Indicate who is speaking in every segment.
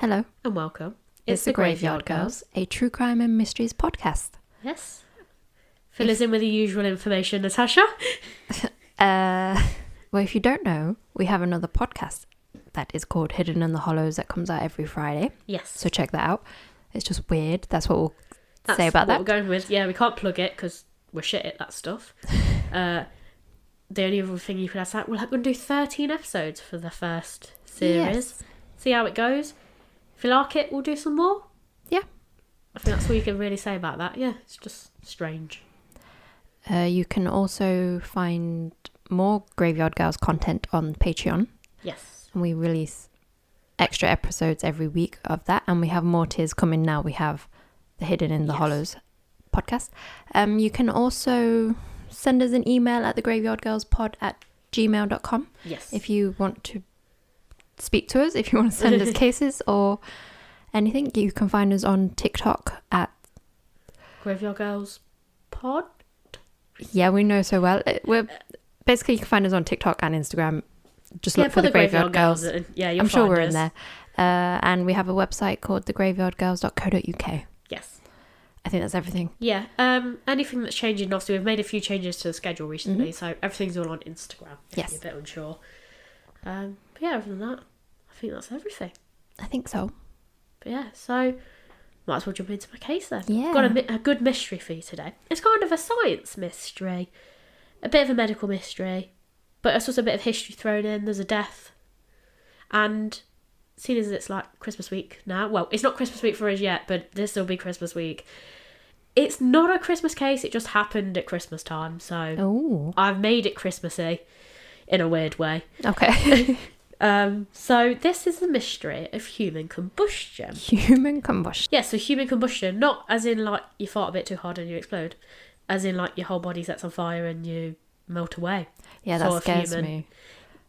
Speaker 1: Hello.
Speaker 2: And welcome.
Speaker 1: It's the Graveyard Girls, a true crime and mysteries podcast.
Speaker 2: Yes. Fill us in with the usual information, Natasha.
Speaker 1: Well, if you don't know, we have another podcast that is called Hidden in the Hollows that comes out every Friday.
Speaker 2: Yes.
Speaker 1: So check that out. It's just weird. That's what we'll say about that.
Speaker 2: We're going with. Yeah, we can't plug it because we're shit at that stuff. The only other thing you could add that, we're going to do 13 episodes for the first series.
Speaker 1: Yes.
Speaker 2: See how it goes. If you like it, we'll do some more.
Speaker 1: Yeah.
Speaker 2: I think that's all you can really say about that. Yeah, it's just strange.
Speaker 1: You can also find more Graveyard Girls content on Patreon.
Speaker 2: Yes.
Speaker 1: And we release extra episodes every week of that. And we have more tiers coming now. We have the Hidden in the Hollows podcast. You can also send us an email at thegraveyardgirlspod@gmail.com.
Speaker 2: Yes.
Speaker 1: If you want to speak to us, if you want to send us cases or anything, you can find us on TikTok at
Speaker 2: Graveyard Girls Pod.
Speaker 1: Yeah, we know so well. We're basically, you can find us on TikTok and Instagram. Just look for the Graveyard Girls.
Speaker 2: Yeah, you'll
Speaker 1: I'm sure
Speaker 2: find
Speaker 1: we're
Speaker 2: us.
Speaker 1: in there. And we have a website called thegraveyardgirls.co.uk.
Speaker 2: Yes.
Speaker 1: I think that's everything.
Speaker 2: Yeah. Anything that's changing, obviously, we've made a few changes to the schedule recently, so everything's all on Instagram.
Speaker 1: Yes.
Speaker 2: You're a bit unsure. But yeah, other than that, I think that's everything.
Speaker 1: I think so.
Speaker 2: But yeah, so might as well jump into my case then.
Speaker 1: Yeah.
Speaker 2: Got a good mystery for you today. It's kind of a science mystery, a bit of a medical mystery, but it's also a bit of history thrown in. There's a death, and seeing as it's like Christmas week now, well, it's not Christmas week for us yet, but this will be Christmas week. It's not a Christmas case, it just happened at Christmas time, so I've made it Christmassy in a weird way.
Speaker 1: Okay.
Speaker 2: So this is the mystery of human combustion.
Speaker 1: Human combustion.
Speaker 2: Yeah, so human combustion, not as in like you fart a bit too hard and you explode, as in like your whole body sets on fire and you melt away.
Speaker 1: Yeah, that scares me.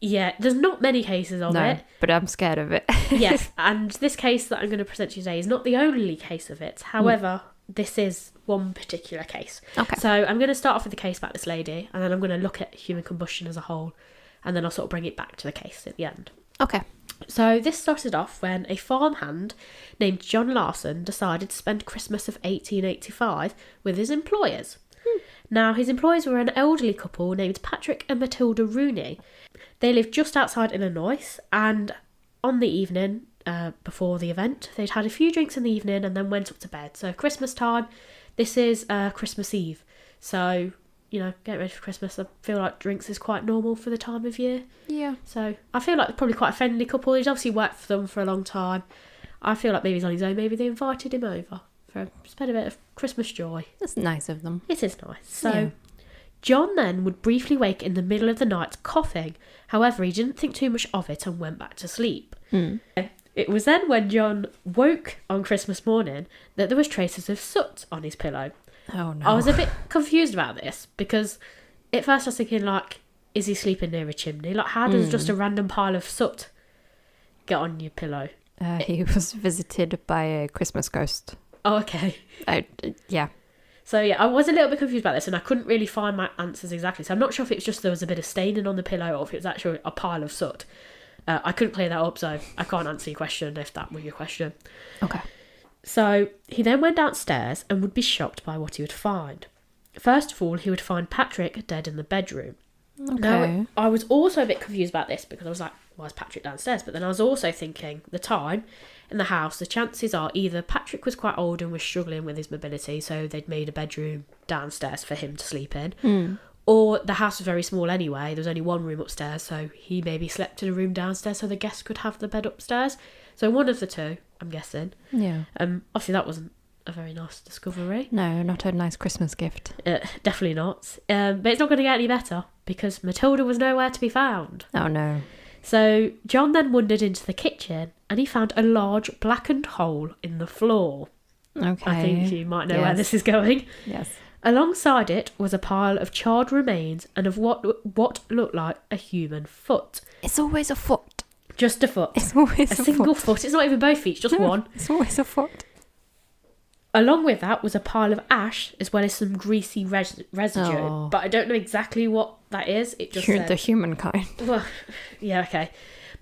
Speaker 2: Yeah, there's not many cases of it.
Speaker 1: But I'm scared of it.
Speaker 2: Yes, and this case that I'm going to present to you today is not the only case of it. However, this is one particular case.
Speaker 1: Okay.
Speaker 2: So I'm going to start off with the case about this lady, and then I'm going to look at human combustion as a whole, and then I'll sort of bring it back to the case at the end.
Speaker 1: Okay.
Speaker 2: So this started off when a farmhand named John Larson decided to spend Christmas of 1885 with his employers. Now, his employers were an elderly couple named Patrick and Matilda Rooney. They lived just outside Illinois, and on the evening before the event, they'd had a few drinks in the evening and then went up to bed. So Christmas time, this is Christmas Eve. So, you know, get ready for Christmas. I feel like drinks is quite normal for the time of year.
Speaker 1: Yeah.
Speaker 2: So I feel like they're probably quite a friendly couple. He's obviously worked for them for a long time. I feel like maybe he's on his own. Maybe they invited him over for spread a bit of Christmas joy.
Speaker 1: That's nice of them.
Speaker 2: It is nice. So John then would briefly wake in the middle of the night coughing. However, he didn't think too much of it and went back to sleep. It was then when John woke on Christmas morning that there was traces of soot on his pillow.
Speaker 1: Oh no.
Speaker 2: I was a bit confused about this because at first I was thinking, like, is he sleeping near a chimney? Like, how does just a random pile of soot get on your pillow?
Speaker 1: He was visited by a Christmas ghost.
Speaker 2: Oh, okay.
Speaker 1: Yeah.
Speaker 2: So yeah, I was a little bit confused about this and I couldn't really find my answers exactly. So I'm not sure if it was just there was a bit of staining on the pillow or if it was actually a pile of soot. I couldn't clear that up, so I can't answer your question if that were your question.
Speaker 1: Okay.
Speaker 2: So he then went downstairs and would be shocked by what he would find. First of all, he would find Patrick dead in the bedroom.
Speaker 1: Okay.
Speaker 2: Now, I was also a bit confused about this because I was like, why is Patrick downstairs? But then I was also thinking, the time in the house, the chances are either Patrick was quite old and was struggling with his mobility, so they'd made a bedroom downstairs for him to sleep in, or the house was very small anyway, there was only one room upstairs, so he maybe slept in a room downstairs so the guests could have the bed upstairs. So one of the two, I'm guessing.
Speaker 1: Yeah.
Speaker 2: Obviously that wasn't a very nice discovery.
Speaker 1: No, not a nice Christmas gift.
Speaker 2: Definitely not. But it's not going to get any better because Matilda was nowhere to be found.
Speaker 1: Oh no.
Speaker 2: So John then wandered into the kitchen and he found a large blackened hole in the floor.
Speaker 1: Okay.
Speaker 2: I think you might know where this is going.
Speaker 1: Yes.
Speaker 2: Alongside it was a pile of charred remains and of what looked like a human foot.
Speaker 1: It's always a foot.
Speaker 2: Just a foot.
Speaker 1: It's always
Speaker 2: a single foot. It's not even both feet, just one.
Speaker 1: It's always a foot.
Speaker 2: Along with that was a pile of ash as well as some greasy residue.
Speaker 1: Oh.
Speaker 2: But I don't know exactly what that is. It just
Speaker 1: The
Speaker 2: said...
Speaker 1: humankind.
Speaker 2: Well, yeah, okay.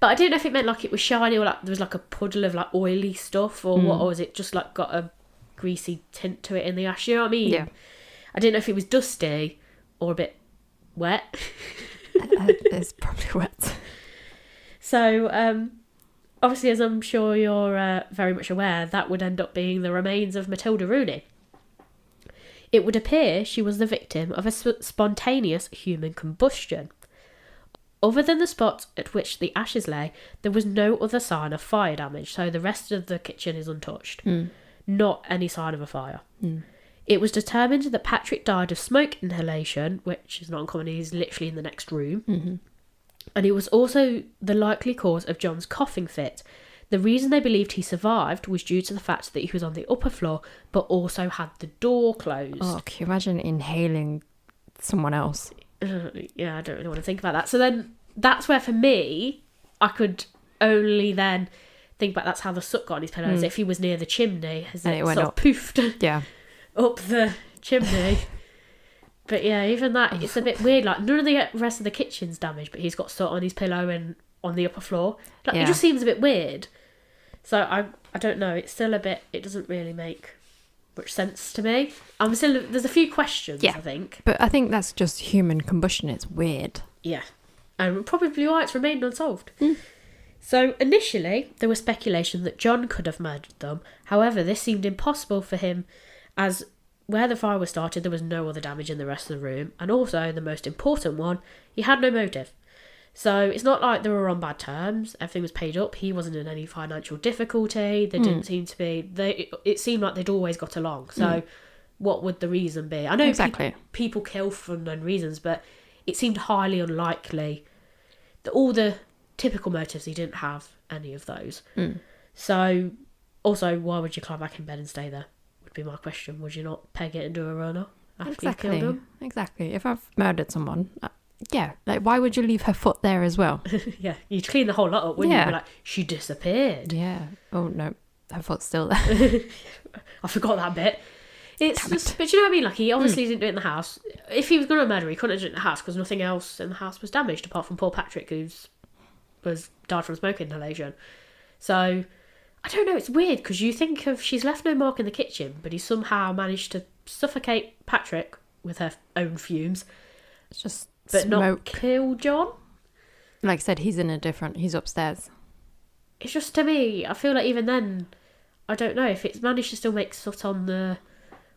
Speaker 2: But I didn't know if it meant like it was shiny or like there was like a puddle of like oily stuff or what, or was it just like got a greasy tint to it in the ash? You know what I mean?
Speaker 1: Yeah.
Speaker 2: I didn't know if it was dusty or a bit wet.
Speaker 1: It's probably wet.
Speaker 2: So, obviously, as I'm sure you're very much aware, that would end up being the remains of Matilda Rooney. It would appear she was the victim of a spontaneous human combustion. Other than the spot at which the ashes lay, there was no other sign of fire damage, so the rest of the kitchen is untouched. Not any sign of a fire. It was determined that Patrick died of smoke inhalation, which is not uncommon, he's literally in the next room. And it was also the likely cause of John's coughing fit. The reason they believed he survived was due to the fact that he was on the upper floor, but also had the door closed.
Speaker 1: Oh, can you imagine inhaling someone else?
Speaker 2: Yeah, I don't really want to think about that. So then that's where, for me, I could only then think about that's how the soot got on his pillow. As if he was near the chimney, as it
Speaker 1: went
Speaker 2: sort
Speaker 1: up.
Speaker 2: of poofed
Speaker 1: Yeah.
Speaker 2: up the chimney. But yeah, even that, it's a bit weird. Like, none of the rest of the kitchen's damaged, but he's got soot on his pillow and on the upper floor. Like, it just seems a bit weird. So I don't know. It's still a bit... It doesn't really make much sense to me. There's a few questions, I think.
Speaker 1: But I think that's just human combustion. It's weird.
Speaker 2: Yeah. And probably why it's remained unsolved. So initially, there was speculation that John could have murdered them. However, this seemed impossible for him, as where the fire was started, there was no other damage in the rest of the room. And also, the most important one, he had no motive. So it's not like they were on bad terms. Everything was paid up. He wasn't in any financial difficulty. There didn't seem to be... It seemed like they'd always got along. So what would the reason be? I know people kill for unknown reasons, but it seemed highly unlikely that all the typical motives, he didn't have any of those. So also, why would you climb back in bed and stay there? Would be my question. Would you not peg it and do a runner after you've killed them?
Speaker 1: Exactly. If I've murdered someone... Yeah, like why would you leave her foot there as well?
Speaker 2: Yeah, you'd clean the whole lot up, wouldn't you? You'd be like, she disappeared.
Speaker 1: Yeah. Oh no, her foot's still there.
Speaker 2: I forgot that bit. It's just, but you know what I mean? Like, he obviously didn't do it in the house. If he was going to murder, he couldn't have done it in the house because nothing else in the house was damaged apart from poor Patrick, who's died from smoke inhalation. So I don't know. It's weird because you think of she's left no mark in the kitchen, but he somehow managed to suffocate Patrick with her own fumes.
Speaker 1: It's just.
Speaker 2: But
Speaker 1: smoke.
Speaker 2: Not kill John?
Speaker 1: Like I said, he's upstairs.
Speaker 2: It's just, to me, I feel like even then, I don't know, if it's managed to still make soot on the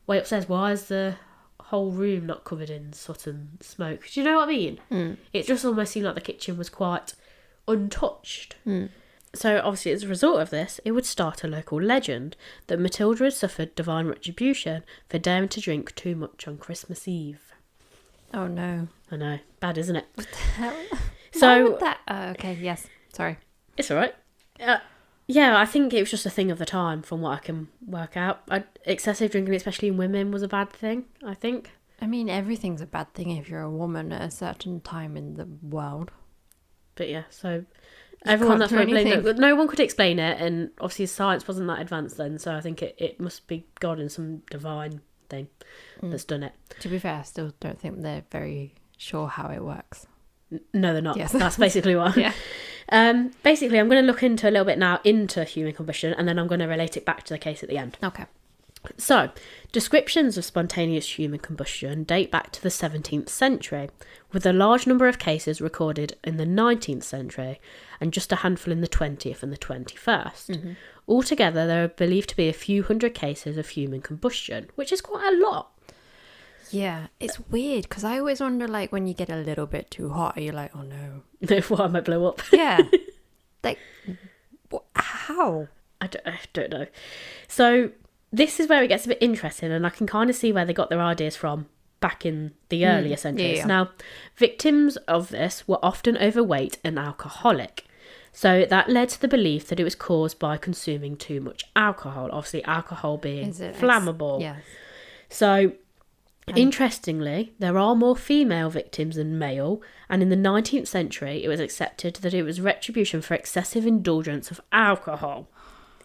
Speaker 2: way upstairs, why is the whole room not covered in soot and smoke? Do you know what I mean? It just almost seemed like the kitchen was quite untouched. So obviously, as a result of this, it would start a local legend that Matilda had suffered divine retribution for daring to drink too much on Christmas Eve.
Speaker 1: Oh no.
Speaker 2: I know. Bad, isn't it?
Speaker 1: What the hell?
Speaker 2: So,
Speaker 1: why would that... okay, yes. Sorry.
Speaker 2: It's all right. Yeah, I think it was just a thing of the time from what I can work out. Excessive drinking, especially in women, was a bad thing, I think.
Speaker 1: I mean, everything's a bad thing if you're a woman at a certain time in the world.
Speaker 2: But yeah, so everyone that's no one could explain it, and obviously science wasn't that advanced then, so I think it must be God and some divine thing that's done it.
Speaker 1: To be fair, I still don't think they're very sure how it works.
Speaker 2: No, they're not.
Speaker 1: Yes.
Speaker 2: That's basically what.
Speaker 1: Yeah.
Speaker 2: Basically, I'm going to look into a little bit now into human combustion, and then I'm going to relate it back to the case at the end.
Speaker 1: Okay.
Speaker 2: So, descriptions of spontaneous human combustion date back to the 17th century, with a large number of cases recorded in the 19th century and just a handful in the 20th and the 21st. Altogether, there are believed to be a few hundred cases of human combustion, which is quite a lot.
Speaker 1: Yeah, it's weird because I always wonder, like, when you get a little bit too hot, are you like, oh no.
Speaker 2: Why I might blow up.
Speaker 1: Yeah. Like, how?
Speaker 2: I don't know. So, this is where it gets a bit interesting, and I can kind of see where they got their ideas from back in the earlier centuries.
Speaker 1: Yeah.
Speaker 2: Now, victims of this were often overweight and alcoholic. So that led to the belief that it was caused by consuming too much alcohol. Obviously, alcohol being flammable.
Speaker 1: Yes.
Speaker 2: So, interestingly, there are more female victims than male, and in the 19th century, it was accepted that it was retribution for excessive indulgence of alcohol.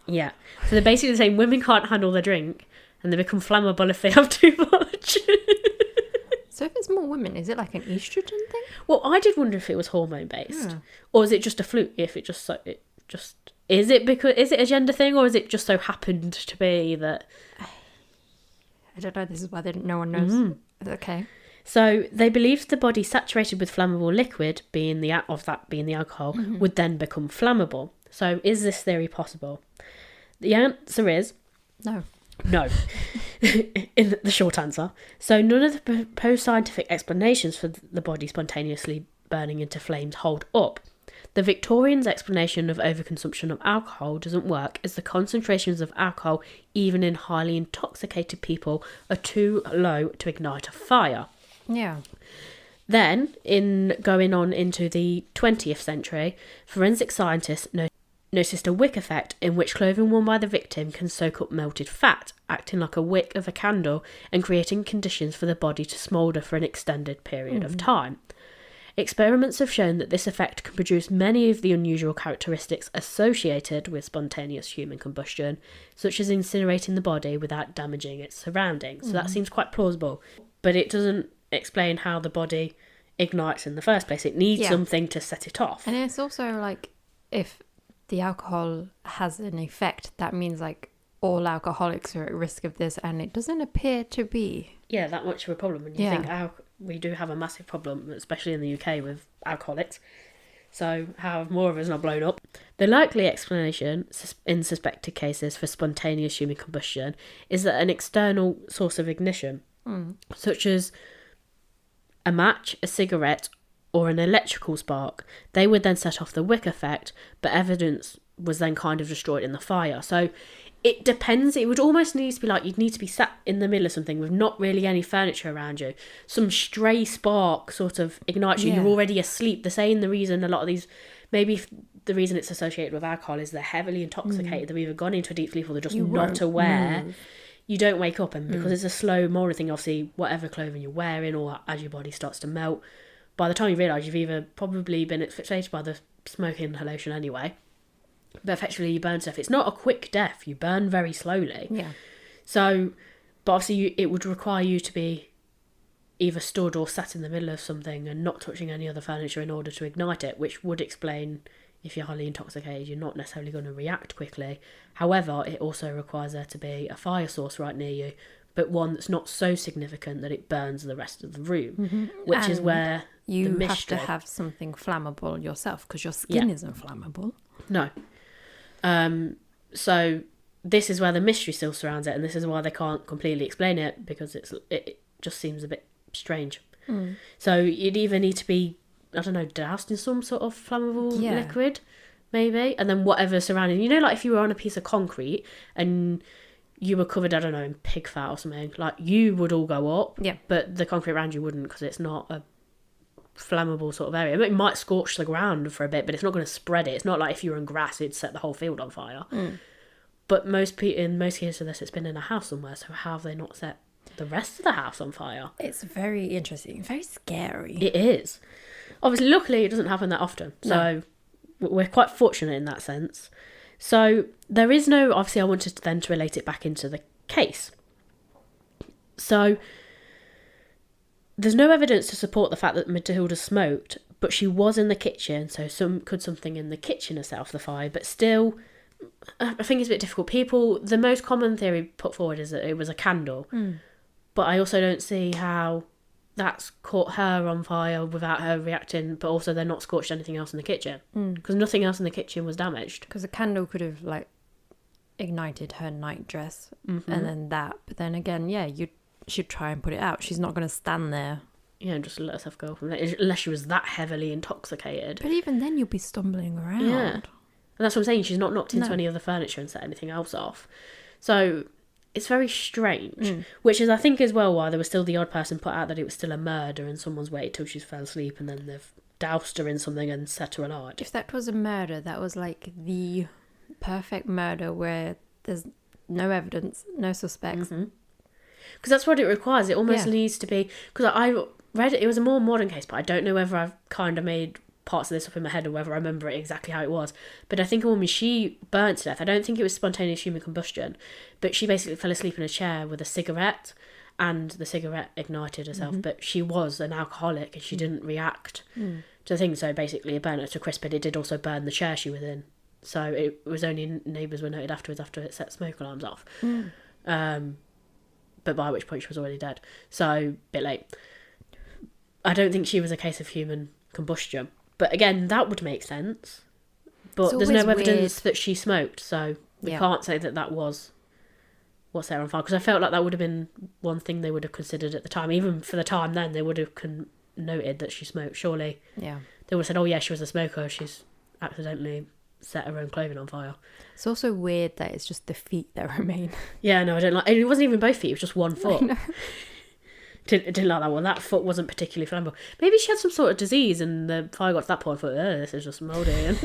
Speaker 2: Yeah. So they're basically saying women can't handle their drink, and they become flammable if they have too much.
Speaker 1: So if it's more women, is it like an estrogen thing?
Speaker 2: Well, I did wonder if it was hormone based, or is it just a fluke? If it just is it a gender thing, or is it just so happened to be that?
Speaker 1: I don't know. This is why no one knows. Okay.
Speaker 2: So they believed the body saturated with flammable liquid, being the alcohol, would then become flammable. So is this theory possible? The answer is
Speaker 1: No.
Speaker 2: no. In the short answer. So none of the proposed scientific explanations for the body spontaneously burning into flames hold up. The Victorians' explanation of overconsumption of alcohol doesn't work, as the concentrations of alcohol, even in highly intoxicated people, are too low to ignite a fire.
Speaker 1: Yeah.
Speaker 2: Then, in going on into the 20th century, forensic scientists noticed a wick effect in which clothing worn by the victim can soak up melted fat, acting like a wick of a candle and creating conditions for the body to smoulder for an extended period of time. Experiments have shown that this effect can produce many of the unusual characteristics associated with spontaneous human combustion, such as incinerating the body without damaging its surroundings. So that seems quite plausible, but it doesn't explain how the body ignites in the first place. It needs something to set it off.
Speaker 1: And it's also like, if the alcohol has an effect, that means like all alcoholics are at risk of this, and it doesn't appear to be.
Speaker 2: Yeah, that much of a problem. And you think we do have a massive problem, especially in the UK, with alcoholics. So how have more of us not blown up? The likely explanation in suspected cases for spontaneous human combustion is that an external source of ignition, such as a match, a cigarette, or an electrical spark, they would then set off the wick effect, but evidence was then kind of destroyed in the fire. So it depends. It would almost need to be like you'd need to be sat in the middle of something with not really any furniture around you. Some stray spark sort of ignites you. You're already asleep. They're saying the reason a lot of these, maybe the reason it's associated with alcohol is they're heavily intoxicated. They've either gone into a deep sleep or they're just not aware. You don't wake up, and because it's a slow molding thing, obviously whatever clothing you're wearing or as your body starts to melt, by the time you realise you've either probably been asphyxiated by the smoke inhalation anyway, but effectively you burn stuff. It's not a quick death. You burn very slowly.
Speaker 1: Yeah.
Speaker 2: So, but obviously it would require you to be either stood or sat in the middle of something and not touching any other furniture in order to ignite it, which would explain if you're highly intoxicated, you're not necessarily going to react quickly. However, it also requires there to be a fire source right near you, but one that's not so significant that it burns the rest of the room, which is where
Speaker 1: you have to have something flammable yourself, because your skin isn't flammable.
Speaker 2: No. So this is where the mystery still surrounds it, and this is why they can't completely explain it, because it just seems a bit strange. So you'd either need to be, I don't know, doused in some sort of flammable liquid, maybe, and then whatever surrounding, you know, like if you were on a piece of concrete and you were covered, I don't know, in pig fat or something, like you would all go up, but the concrete around you wouldn't, because it's not a flammable sort of area. It might scorch the ground for a bit, but it's not going to spread it. It's not like if you were in grass, it'd set the whole field on fire. But in most cases of this, it's been in a house somewhere, so how have they not set the rest of the house on fire?
Speaker 1: It's very interesting, very scary.
Speaker 2: It is. Obviously, luckily, it doesn't happen that often, so we're quite fortunate in that sense. So there is no, obviously I wanted then to relate it back into the case. So there's no evidence to support the fact that Matilda smoked, but she was in the kitchen, so something in the kitchen have set off the fire, but still, I think it's a bit difficult. The most common theory put forward is that it was a candle, but I also don't see how that's caught her on fire without her reacting, but also they're not scorched anything else in the kitchen, because nothing else in the kitchen was damaged.
Speaker 1: Because a candle could have like ignited her night dress, and then that, but then again, you should try and put it out. She's not going to stand there.
Speaker 2: Yeah, just let herself go from there, unless she was that heavily intoxicated.
Speaker 1: But even then, you'll be stumbling around.
Speaker 2: Yeah, and that's what I'm saying. She's not knocked into any other furniture and set anything else off. So it's very strange, which is, I think, as well, why there was still the odd person put out that it was still a murder and someone's waited till she's fell asleep and then they've doused her in something and set her alight.
Speaker 1: If that was a murder, that was like the perfect murder where there's no evidence, no suspects.
Speaker 2: Because that's what it requires. It almost needs to be, because I read it was a more modern case, but I don't know whether I've kind of made parts of this up in my head or whether I remember it exactly how it was. But I think a woman, she burnt to death. I don't think it was spontaneous human combustion, but she basically fell asleep in a chair with a cigarette, and the cigarette ignited herself. But she was an alcoholic and she didn't react to the thing. So basically it burned her to a crisp, but it did also burn the chair she was in. So it was only neighbours were noted afterwards after it set smoke alarms off. But by which point she was already dead. So, a bit late. I don't think she was a case of human combustion. But again, that would make sense. But there's no evidence that she smoked, so we can't say that was what set her on fire. Because I felt like that would have been one thing they would have considered at the time. Even for the time then, they would have noted that she smoked, surely.
Speaker 1: Yeah.
Speaker 2: They would have said, oh yeah, she was a smoker, she's accidentally set her own clothing on fire.
Speaker 1: It's also weird that it's just the feet that remain.
Speaker 2: Yeah, no, I don't like it. It wasn't even both feet, it was just one foot. Didn't like that one. That foot wasn't particularly flammable. Maybe she had some sort of disease and the fire got to that point. I thought, this is just mouldy. And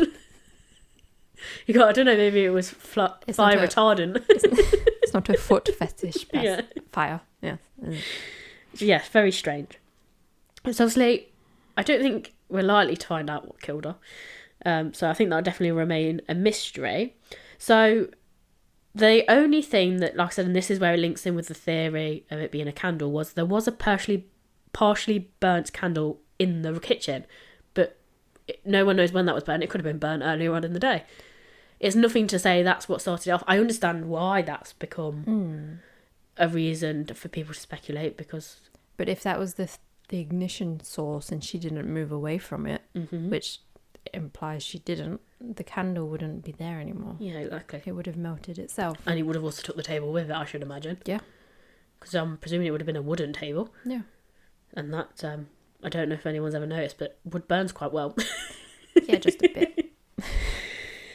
Speaker 2: I don't know, maybe it was fire retardant.
Speaker 1: It's not a foot fetish fire. Yeah.
Speaker 2: Yeah, very strange. So obviously, I don't think we're likely to find out what killed her. So I think that'll definitely remain a mystery. So the only thing that, like I said, and this is where it links in with the theory of it being a candle, was there was a partially burnt candle in the kitchen, but no one knows when that was burnt. It could have been burnt earlier on in the day. It's nothing to say that's what started it off. I understand why that's become a reason for people to speculate, because...
Speaker 1: But if that was the ignition source and she didn't move away from it, which implies she didn't, the candle wouldn't be there anymore.
Speaker 2: Yeah, exactly.
Speaker 1: It would have melted itself.
Speaker 2: And it would have also took the table with it, I should imagine.
Speaker 1: Yeah.
Speaker 2: Because I'm presuming it would have been a wooden table.
Speaker 1: Yeah.
Speaker 2: And that, I don't know if anyone's ever noticed, but wood burns quite well.
Speaker 1: Yeah, just a bit.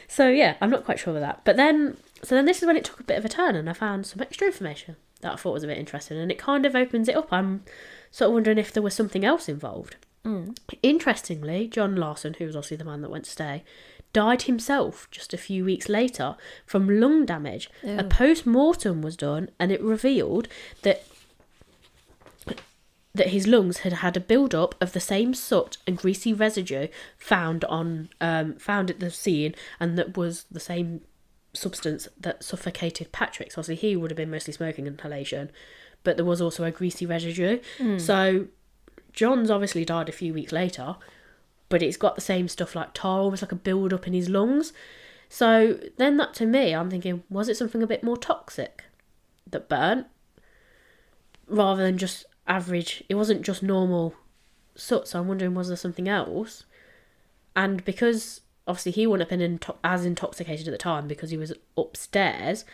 Speaker 2: So yeah, I'm not quite sure with that. But then this is when it took a bit of a turn, and I found some extra information that I thought was a bit interesting, and it kind of opens it up. I'm sort of wondering if there was something else involved. Interestingly, John Larson, who was obviously the man that went to stay, died himself just a few weeks later from lung damage.
Speaker 1: Ew.
Speaker 2: A post-mortem was done, and it revealed that his lungs had had a build-up of the same soot and greasy residue found at the scene, and that was the same substance that suffocated Patrick. So obviously he would have been mostly smoking inhalation, but there was also a greasy residue. So John's obviously died a few weeks later, but it's got the same stuff like tar, almost like a build-up in his lungs. So then that, to me, I'm thinking, was it something a bit more toxic that burnt? Rather than just average, it wasn't just normal soot, so I'm wondering, was there something else? And because, obviously, he wouldn't have been as intoxicated at the time because he was upstairs,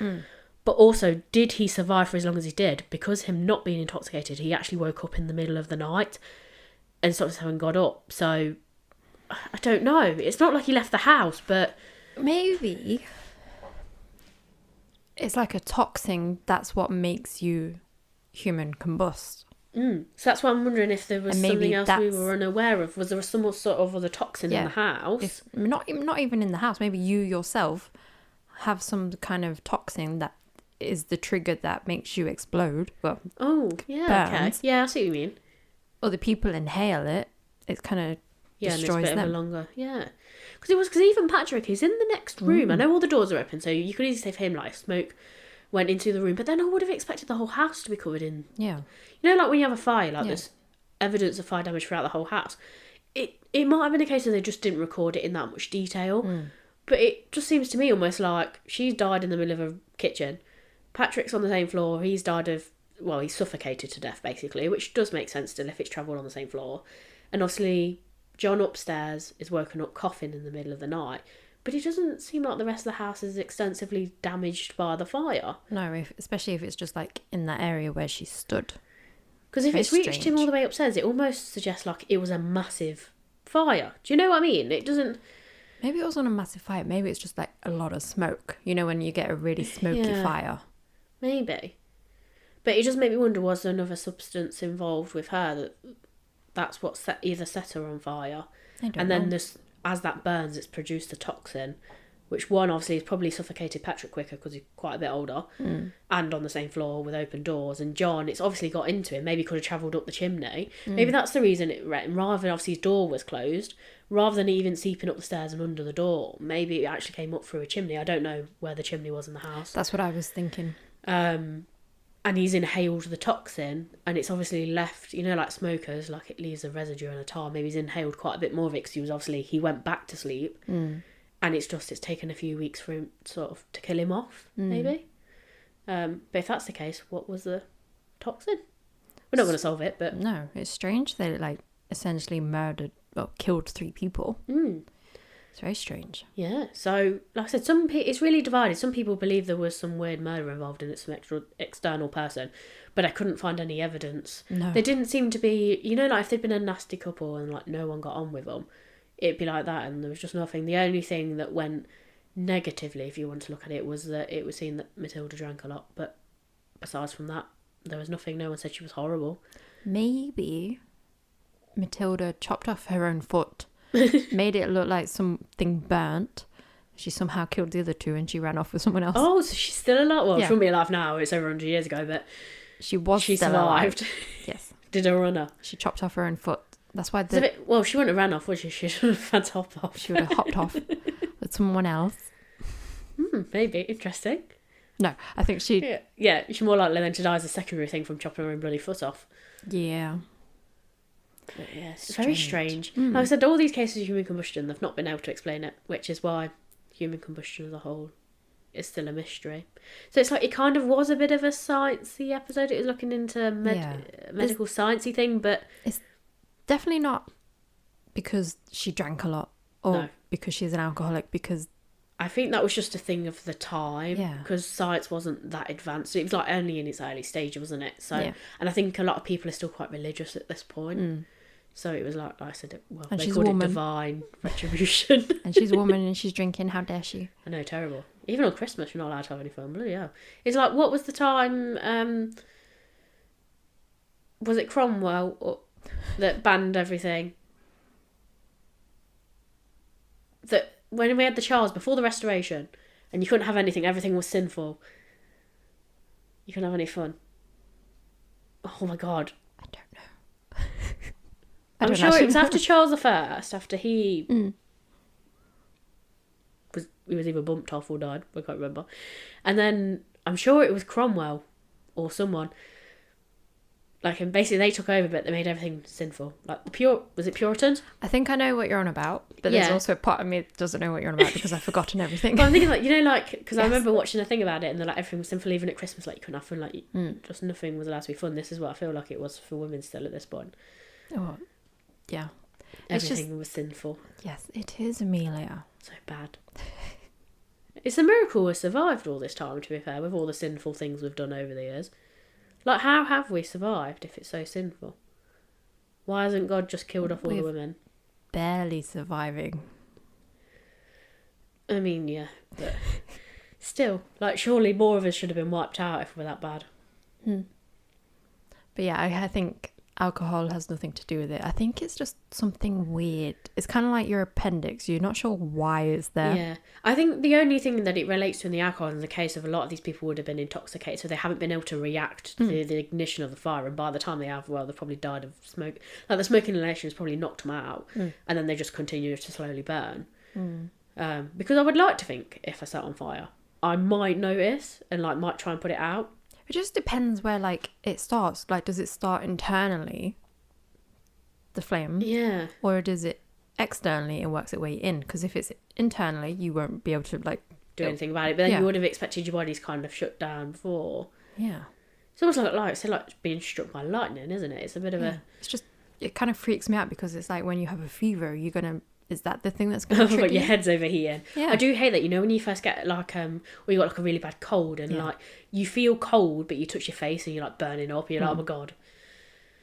Speaker 2: but also, did he survive for as long as he did? Because him not being intoxicated, he actually woke up in the middle of the night and sort of having got up. So, I don't know. It's not like he left the house, but...
Speaker 1: Maybe it's like a toxin. That's what makes you human combust.
Speaker 2: So that's why I'm wondering if there was something else we were unaware of. Was there some sort of other toxin in the house?
Speaker 1: Not even in the house. Maybe you yourself have some kind of toxin that is the trigger that makes you explode. Well,
Speaker 2: burns. Okay. Yeah, I see what you mean.
Speaker 1: Other people inhale it. It kind of destroys
Speaker 2: and it's a bit
Speaker 1: them.
Speaker 2: of a longer, because even Patrick is in the next room. I know all the doors are open, so you could easily say for him, like, smoke went into the room, but then I would have expected the whole house to be covered in.
Speaker 1: Yeah.
Speaker 2: You know, like when you have a fire, like there's evidence of fire damage throughout the whole house. It might have been a case that they just didn't record it in that much detail, but it just seems to me almost like she's died in the middle of a kitchen. Patrick's on the same floor. He's died of, well, he's suffocated to death, basically, which does make sense still if it's travelled on the same floor. And obviously, John upstairs is woken up coughing in the middle of the night. But it doesn't seem like the rest of the house is extensively damaged by the fire.
Speaker 1: No, especially if it's just like in that area where she stood.
Speaker 2: Because if it's reached him all the way upstairs, it almost suggests like it was a massive fire. Do you know what I mean? It doesn't...
Speaker 1: Maybe it wasn't a massive fire. Maybe it's just like a lot of smoke. You know, when you get a really smoky fire.
Speaker 2: Maybe. But it just made me wonder, was there another substance involved with her that's what either set her on fire?
Speaker 1: I don't know.
Speaker 2: And then as that burns, it's produced a toxin which one obviously has probably suffocated Patrick quicker because he's quite a bit older and on the same floor with open doors. And John, it's obviously got into him. Maybe he could have travelled up the chimney. Maybe that's the reason it wrecked him, rather than obviously his door was closed, rather than even seeping up the stairs and under the door. Maybe it actually came up through a chimney. I don't know where the chimney was in the house.
Speaker 1: That's what I was thinking.
Speaker 2: And he's inhaled the toxin, and it's obviously left, you know, like smokers, like it leaves a residue and a tar. Maybe he's inhaled quite a bit more of it because he went back to sleep, and it's taken a few weeks for him sort of to kill him off, maybe. But if that's the case, what was the toxin? We're not going to solve it, but
Speaker 1: no, it's strange that it essentially killed 3 people. It's very strange.
Speaker 2: Yeah. So, like I said, it's really divided. Some people believe there was some weird murder involved in it, some external person, but I couldn't find any evidence.
Speaker 1: No.
Speaker 2: There didn't seem to be, you know, like if they'd been a nasty couple and like no one got on with them, it'd be like that, and there was just nothing. The only thing that went negatively, if you want to look at it, was that it was seen that Matilda drank a lot. But besides from that, there was nothing. No one said she was horrible.
Speaker 1: Maybe Matilda chopped off her own foot. Made it look like something burnt. She somehow killed the other 2 and she ran off with someone else.
Speaker 2: Oh, so she's still alive? Well, she wouldn't be alive now. It's over 100 years ago, but
Speaker 1: she
Speaker 2: still alive.
Speaker 1: Yes.
Speaker 2: Did a runner.
Speaker 1: She chopped off her own foot. That's why
Speaker 2: she wouldn't have ran off, would she? She should have had to hop off.
Speaker 1: She would have hopped off with someone else.
Speaker 2: Maybe. Interesting.
Speaker 1: No, I think she...
Speaker 2: Yeah, she's more likely than to die as a secondary thing from chopping her own bloody foot off.
Speaker 1: Yeah.
Speaker 2: But yeah, it's very strange. Like I said, all these cases of human combustion, they've not been able to explain it, which is why human combustion as a whole is still a mystery. So it's like it kind of was a bit of a sciencey episode. It was looking into medical sciencey thing, but
Speaker 1: it's definitely not because she drank a lot or because she's an alcoholic, because
Speaker 2: I think that was just a thing of the time, because science wasn't that advanced. It was like only in its early stage, wasn't it? So, and I think a lot of people are still quite religious at this point. So it was like I said, they called it divine retribution.
Speaker 1: And she's a woman and she's drinking. How dare she?
Speaker 2: I know, terrible. Even on Christmas, you're not allowed to have any fun. Bloody hell. It's like, what was the time? Was it Cromwell that banned everything? That when we had the Charles before the Restoration, and you couldn't have anything, everything was sinful. You couldn't have any fun. Oh my God.
Speaker 1: I don't know.
Speaker 2: I'm sure it was after Charles I, after he was either bumped off or died. I can't remember. And then I'm sure it was Cromwell or someone. And basically they took over, but they made everything sinful. Like was it Puritans?
Speaker 1: I think I know what you're on about, but there's also a part of me that doesn't know what you're on about because I've forgotten everything.
Speaker 2: But I'm thinking because I remember watching a thing about it, and they're like everything was sinful, even at Christmas. Like you couldn't have fun. Just nothing was allowed to be fun. This is what I feel like it was for women still at this point.
Speaker 1: Oh, yeah.
Speaker 2: Everything was sinful.
Speaker 1: Yes, it is, Amelia.
Speaker 2: So bad. It's a miracle we survived all this time, to be fair, with all the sinful things we've done over the years. Like, how have we survived if it's so sinful? Why hasn't God just killed off all the women?
Speaker 1: Barely surviving.
Speaker 2: I mean, yeah, but still, surely more of us should have been wiped out if we're that bad.
Speaker 1: But yeah, I think alcohol has nothing to do with it. I think it's just something weird. It's kind of like your appendix. You're not sure why it's there.
Speaker 2: Yeah. I think the only thing that it relates to in the alcohol, in the case of a lot of these people, would have been intoxicated, so they haven't been able to react to the ignition of the fire, and by the time they have, they've probably died of smoke. Like, the smoke inhalation has probably knocked them out, and then they just continue to slowly burn. Because I would like to think, if I set on fire, I might notice and might try and put it out.
Speaker 1: It just depends where it starts. Does it start internally, the flame?
Speaker 2: Yeah.
Speaker 1: Or does it externally and works its way in? Because if it's internally, you won't be able to
Speaker 2: do anything about it. But then you would have expected your body's kind of shut down before.
Speaker 1: Yeah.
Speaker 2: It's almost like being struck by lightning, isn't it? It's a bit of a.
Speaker 1: It's just, it kind of freaks me out because it's like when you have a fever, you're gonna. Is that the thing that's going to trigger
Speaker 2: your head's over here?
Speaker 1: Yeah.
Speaker 2: I do hate that, when you first get or you got a really bad cold and you feel cold but you touch your face and you're burning up and you're like, oh my God.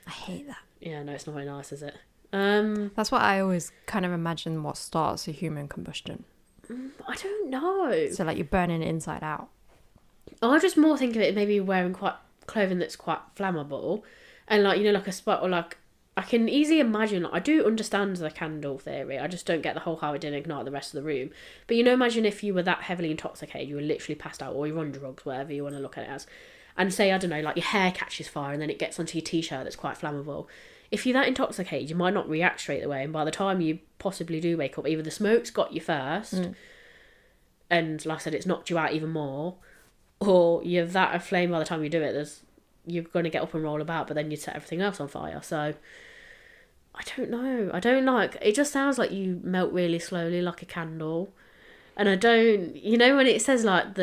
Speaker 1: I hate that.
Speaker 2: Yeah, no, it's not very nice, is it?
Speaker 1: That's what I always kind of imagine what starts a human combustion.
Speaker 2: I don't know.
Speaker 1: So you're burning inside out.
Speaker 2: I just more think of it maybe wearing quite clothing that's quite flammable and like a spot or I can easily imagine, I do understand the candle theory, I just don't get the whole how it didn't ignite the rest of the room. But imagine if you were that heavily intoxicated, you were literally passed out, or you're on drugs, whatever you want to look at it as, and say, I don't know, like your hair catches fire and then it gets onto your t-shirt that's quite flammable. If you're that intoxicated, you might not react straight away, and by the time you possibly do wake up, either the smoke's got you first, and like I said, it's knocked you out even more, or you're that aflame by the time you do it, you're going to get up and roll about, but then you'd set everything else on fire. So I don't know. I don't like... It just sounds like you melt really slowly like a candle. And I don't... when it says like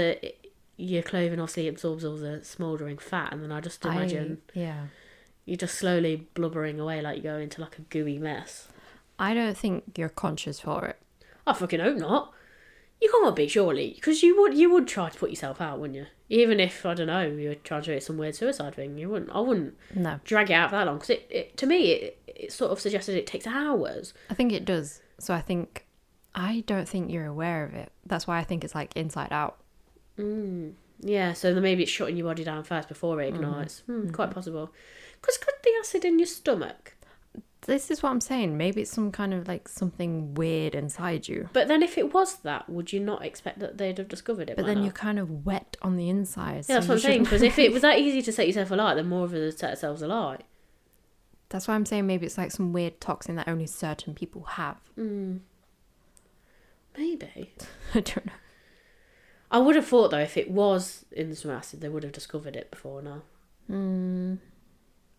Speaker 2: your clothing obviously absorbs all the smouldering fat, and then I just imagine... You're just slowly blubbering away like you go into like a gooey mess.
Speaker 1: I don't think you're conscious for it.
Speaker 2: I fucking hope not. You can't be, surely. Because you would try to put yourself out, wouldn't you? Even if, I don't know, you were trying to do some weird suicide thing, I wouldn't drag it out for that long. Because to me, it sort of suggested it takes hours.
Speaker 1: I think it does. So I don't think you're aware of it. That's why I think it's like inside out.
Speaker 2: Yeah, so then maybe it's shutting your body down first before it ignites. Quite possible. Because could the acid in your stomach?
Speaker 1: This is what I'm saying. Maybe it's some kind of like something weird inside you.
Speaker 2: But then if it was that, would you not expect that they'd have discovered it?
Speaker 1: But then you're kind of wet on the inside.
Speaker 2: Yeah, that's what I'm saying. Because if it was that easy to set yourself alight, then more of us set ourselves alight.
Speaker 1: That's why I'm saying maybe it's like some weird toxin that only certain people have.
Speaker 2: Maybe.
Speaker 1: I don't know.
Speaker 2: I would have thought, though, if it was in some acid, they would have discovered it before now.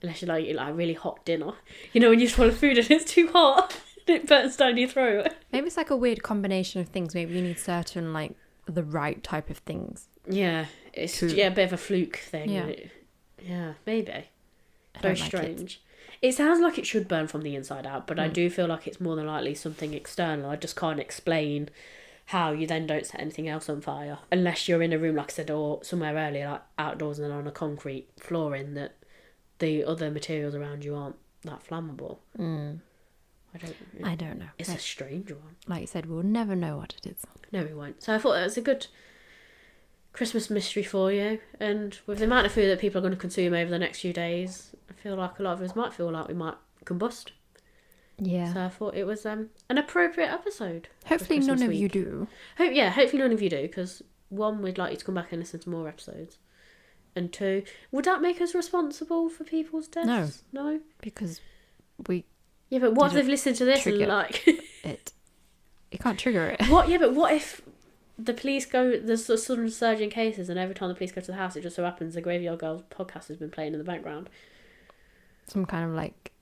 Speaker 2: Unless you like really hot dinner. When you swallow food and it's too hot and it burns down your throat.
Speaker 1: Maybe it's like a weird combination of things. Maybe you need certain, like, the right type of things.
Speaker 2: Yeah. It's a bit of a fluke thing. Yeah, maybe. Very strange. It sounds like it should burn from the inside out, but I do feel like it's more than likely something external. I just can't explain how you then don't set anything else on fire. Unless you're in a room, like I said, or somewhere earlier, like outdoors and on a concrete flooring, that the other materials around you aren't that flammable.
Speaker 1: I don't know.
Speaker 2: It's a strange one.
Speaker 1: Like you said, we'll never know what it is.
Speaker 2: No, we won't. So I thought that was a good Christmas mystery for you. And with the amount of food that people are going to consume over the next few days, I feel like a lot of us might feel like we might combust.
Speaker 1: Yeah.
Speaker 2: So I thought it was an appropriate episode.
Speaker 1: Hopefully none of you do.
Speaker 2: Hopefully none of you do, because one, we'd like you to come back and listen to more episodes. And two, would that make us responsible for people's deaths? No?
Speaker 1: Because we...
Speaker 2: Yeah, but what if they've listened to this and like...
Speaker 1: it. You can't trigger it.
Speaker 2: What? Yeah, but what if the police go... There's a sudden surge in cases, and every time the police go to the house, it just so happens the Graveyard Girls podcast has been playing in the background.
Speaker 1: Some kind of like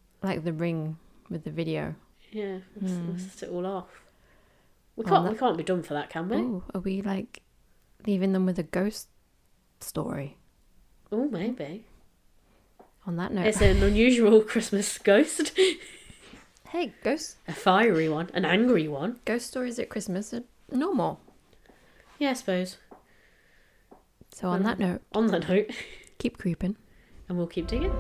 Speaker 1: The Ring with the video.
Speaker 2: Yeah, let's set it all off. We can't be done for that, can we?
Speaker 1: Ooh, are we like leaving them with a ghost story?
Speaker 2: Oh, maybe.
Speaker 1: On that note,
Speaker 2: it's an unusual Christmas ghost.
Speaker 1: Hey, ghosts.
Speaker 2: A fiery one, an angry one.
Speaker 1: Ghost stories at Christmas are normal.
Speaker 2: Yeah, I suppose.
Speaker 1: So on that note,
Speaker 2: keep
Speaker 1: creeping.
Speaker 2: And we'll keep digging.